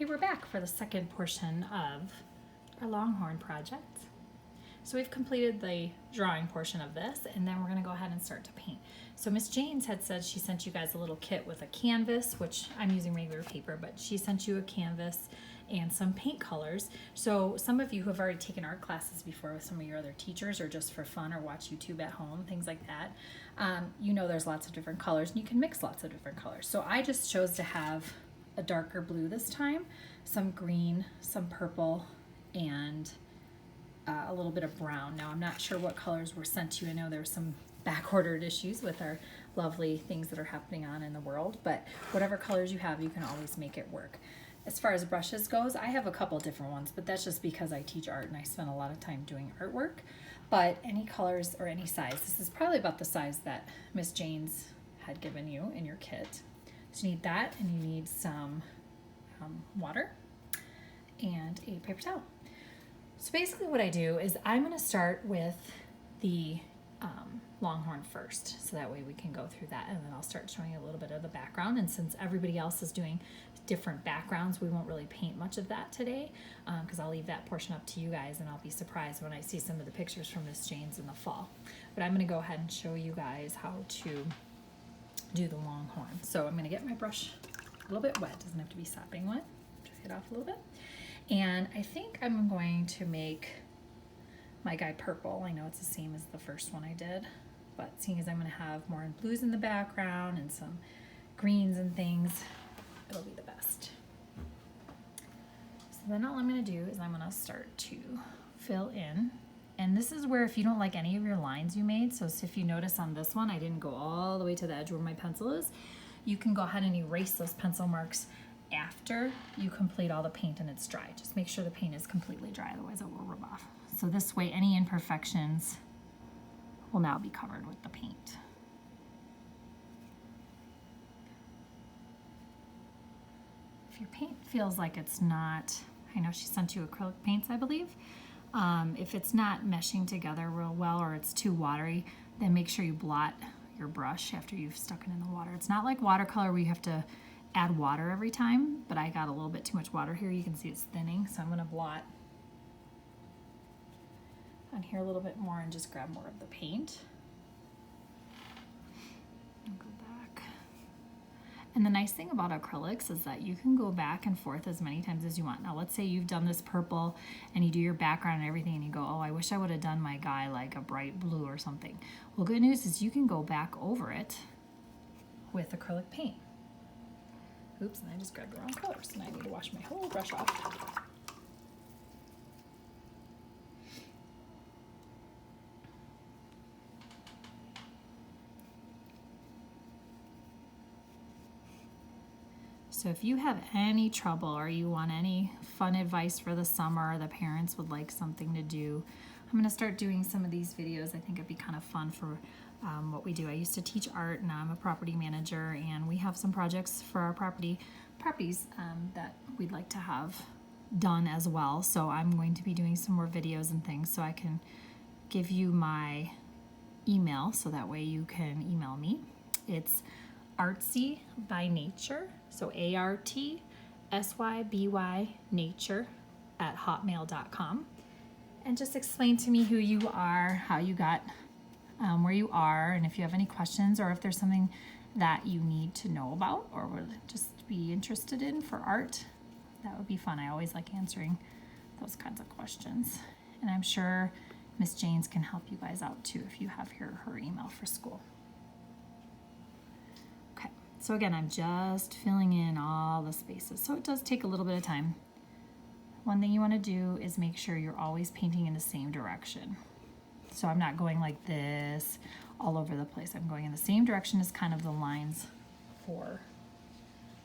Okay, we're back for the second portion of our longhorn project. So we've completed the drawing portion of this, and then we're going to go ahead and start to paint. So Miss James had said she sent you guys a little kit with a canvas, which I'm using regular paper, but she sent you a canvas and some paint colors. So some of you who have already taken art classes before with some of your other teachers, or just for fun, or watch YouTube at home, things like that, you know there's lots of different colors, and you can mix lots of different colors. So I just chose to have a darker blue this time, some green, some purple, and a little bit of brown. Now I'm not sure what colors were sent to you. I know there's some back-ordered issues with our lovely things that are happening on in the world, but whatever colors you have, you can always make it work. As far as brushes goes, I have a couple different ones, but that's just because I teach art and I spend a lot of time doing artwork. But any colors or any size, this is probably about the size that Miss Jane's had given you in your kit. So you need that, and you need some water and a paper towel. So basically what I do is I'm going to start with the longhorn first, so that way we can go through that, and then I'll start showing you a little bit of the background. And since everybody else is doing different backgrounds, we won't really paint much of that today, because I'll leave that portion up to you guys, and I'll be surprised when I see some of the pictures from Miss Jane's in the fall. But I'm going to go ahead and show you guys how to do the longhorn. So I'm going to get my brush a little bit wet, doesn't have to be sopping wet, dry it off a little bit. And I think I'm going to make my guy purple. I know it's the same as the first one I did, but seeing as I'm going to have more blues in the background and some greens and things, it'll be the best. So then all I'm going to do is I'm going to start to fill in. And this is where, if you don't like any of your lines you made, so if you notice on this one, I didn't go all the way to the edge where my pencil is, you can go ahead and erase those pencil marks after you complete all the paint and it's dry. Just make sure the paint is completely dry, otherwise it will rub off. So this way any imperfections will now be covered with the paint. If your paint feels like it's not, I know she sent you acrylic paints, I believe. If it's not meshing together real well, or it's too watery, then make sure you blot your brush after you've stuck it in the water. It's not like watercolor where you have to add water every time, but I got a little bit too much water here. You can see it's thinning, so I'm going to blot on here a little bit more and just grab more of the paint. And go back. And the nice thing about acrylics is that you can go back and forth as many times as you want. Now let's say you've done this purple and you do your background and everything, and you go, oh, I wish I would have done my guy like a bright blue or something. Well, good news is you can go back over it with acrylic paint. Oops, and I just grabbed the wrong colors, and I need to wash my whole brush off. So if you have any trouble, or you want any fun advice for the summer, or the parents would like something to do, I'm going to start doing some of these videos. I think it'd be kind of fun for what we do. I used to teach art, and I'm a property manager, and we have some projects for our properties that we'd like to have done as well. So I'm going to be doing some more videos and things, so I can give you my email, so that way you can email me. It's artsy by nature, so ARTSYBY nature @hotmail.com, and just explain to me who you are, how you got where you are, and if you have any questions, or if there's something that you need to know about or would just be interested in for art. That would be fun. I always like answering those kinds of questions, and I'm sure Miss Jane's can help you guys out too if you have her email for school. Okay, so again, I'm just filling in all the spaces, so it does take a little bit of time. One thing you want to do is make sure you're always painting in the same direction. So I'm not going like this all over the place. I'm going in the same direction as kind of the lines for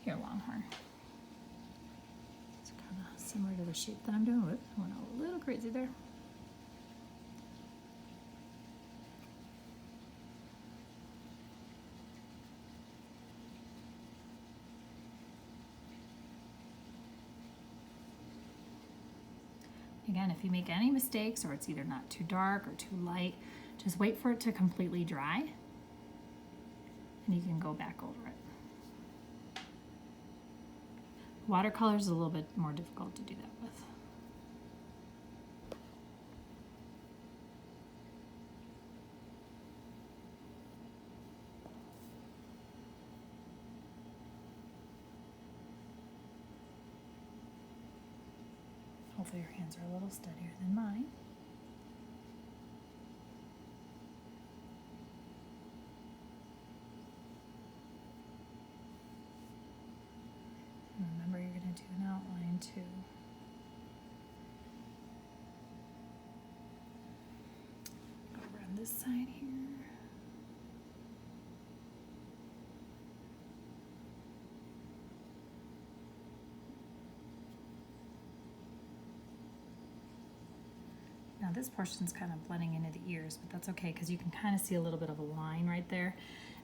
your longhorn. It's kind of similar to the shape that I'm doing. Whoop, I went a little crazy there. Again, if you make any mistakes, or it's either not too dark or too light, just wait for it to completely dry, and you can go back over it. Watercolor is a little bit more difficult to do that with. Hopefully your hands are a little steadier than mine. Remember, you're going to do an outline too. Over on this side here. Now this portion's kind of blending into the ears, but that's okay because you can kind of see a little bit of a line right there.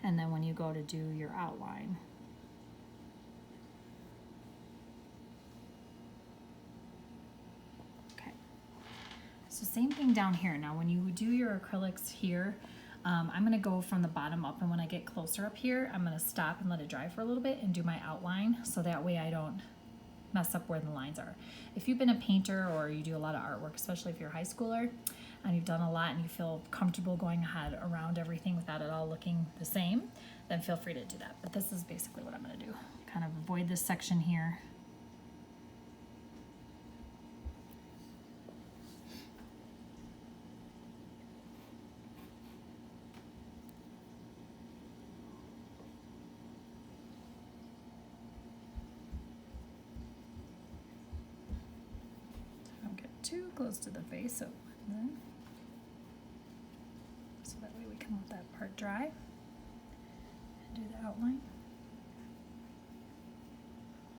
And then when you go to do your outline, so same thing down here. Now when you do your acrylics here, I'm gonna go from the bottom up, and when I get closer up here, I'm gonna stop and let it dry for a little bit and do my outline, so that way I don't mess up where the lines are. If you've been a painter or you do a lot of artwork, especially if you're a high schooler and you've done a lot and you feel comfortable going ahead around everything without it all looking the same, then feel free to do that. But this is basically what I'm gonna do. Kind of avoid this section here. Too close to the face, so that way we can let that part dry and do the outline.